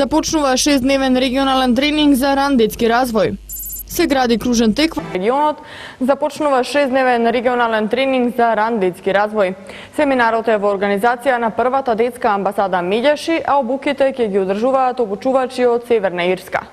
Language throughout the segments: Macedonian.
Започнува 6-дневен регионален тренинг за ран детски развој. Се гради кружен тек во регионот, започнува 6-дневен регионален тренинг за ран детски развој. Семинарот е во организација на првата детска амбасада Меѓаши, а обуките ќе ги одржуваат обучувачи од Северна Ирска.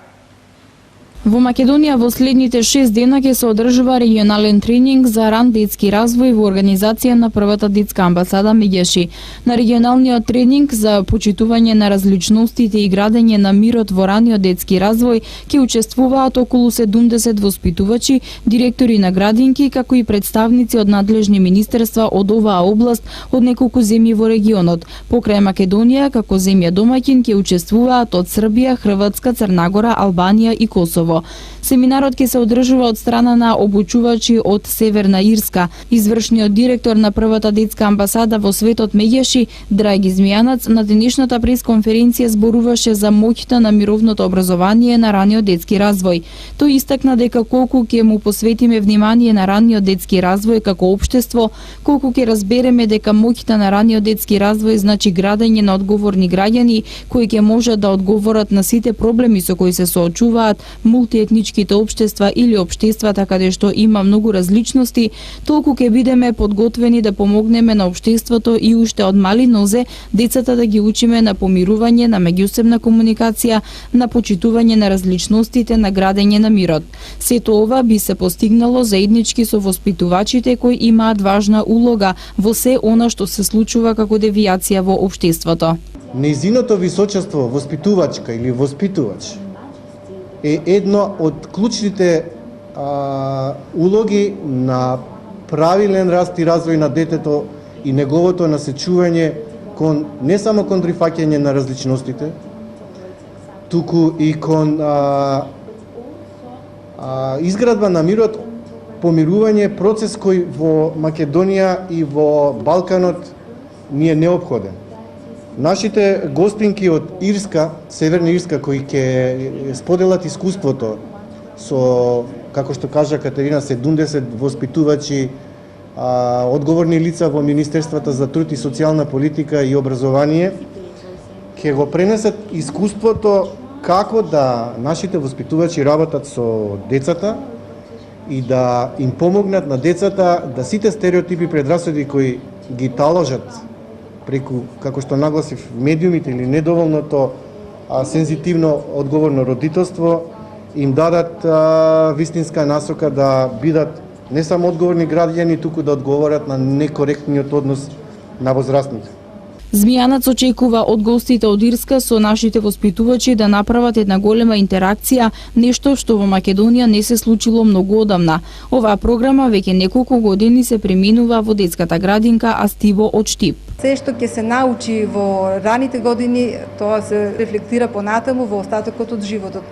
Во Македонија во следните 6 дена ќе се одржува регионален тренинг за ран детски развој во организација на првата детска амбасада Меѓаши. На регионалниот тренинг за почитување на различностите и градење на мирот во раниот детски развој ќе учествуваат околу 70 воспитувачи, директори на градинки, како и представници од надлежни министерства од оваа област од неколку земји во регионот. Покрај Македонија, како земја домаќин ќе учествуваат од Србија, Хрватска, Црнагора, Албанија и Косово. Семинарот ќе се одржува од страна на обучувачи од Северна Ирска. Извршниот директор на првата детска амбасада во светот Меѓаши, Драги Змијанац, на денешната пресконференција зборуваше за моќта на мировното образование на раниот детски развој. Тој истакна дека колку ќе му посветиме внимание на раниот детски развој како општество, колку ќе разбереме дека моќта на раниот детски развој значи градење на одговорни граѓани кои ќе можат да одговорат на сите проблеми со кои се соочуваат мултиетничките општества или општествата каде што има многу различности, толку ќе бидеме подготвени да помогнеме на општеството и уште од мали нозе децата да ги учиме на помирување, на меѓусебна комуникација, на почитување на различностите, на градење на мирот. Сето ова би се постигнало заеднички со воспитувачите кои имаат важна улога во се она што се случува како девијација во општеството. Нејзиното височество воспитувачка или воспитувач е едно од клучните улоги на правилен раст и развој на детето и неговото насечување кон не само кон прифаќање на различностите, туку и кон изградба на мирот, помирување, процес кој во Македонија и во Балканот ни е неопходен. Нашите гостинки од Ирска, Северна Ирска, кои ќе споделат искуството со, како што кажа Катерина, 70 воспитувачи, одговорни лица во Министерството за труд и социјална политика и образование, ќе го пренесат искуството како да нашите воспитувачи работат со децата и да им помогнат на децата да сите стереотипи, предрасуди кои ги таложат преку, како што нагласив, медиумите или недоволното сензитивно одговорно родителство, им дадат вистинска насока да бидат не само одговорни граѓани, туку да одговорат на некоректниот однос на возрастните. Змијанац очекува од гостите од Ирска со нашите воспитувачи да направат една голема интеракција, нешто што во Македонија не се случило многу одамна. Оваа програма веќе неколку години се применува во детската градинка Астиво од Штип. Се што ќе се научи во раните години, тоа се рефлектира понатаму во остатокот од животот.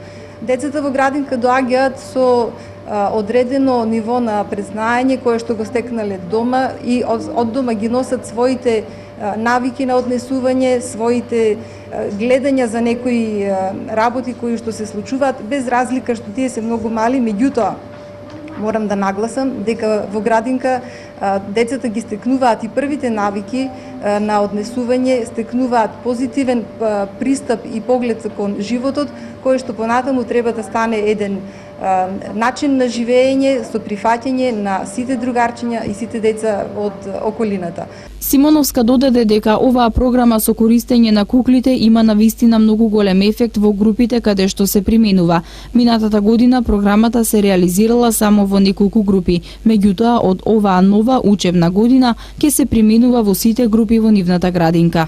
Децата во градинка доаѓаат со одредено ниво на признаење кое што го стекнале дома и од дома ги носат своите навики на однесување, своите гледања за некои работи кои што се случуваат, без разлика што тие се многу мали, меѓутоа морам да нагласам дека во градинка децата ги стекнуваат и првите навики на однесување, стекнуваат позитивен пристап и поглед кон животот, кој што понатаму треба да стане еден начин на живење со прифаќање на сите другарчиња и сите деца од околината. Симоновска додаде дека оваа програма со користење на куклите има навистина многу голем ефект во групите каде што се применува. Минатата година програмата се реализирала само во неколку групи, меѓутоа од оваа нова учебна година ќе се применува во сите групи во нивната градинка.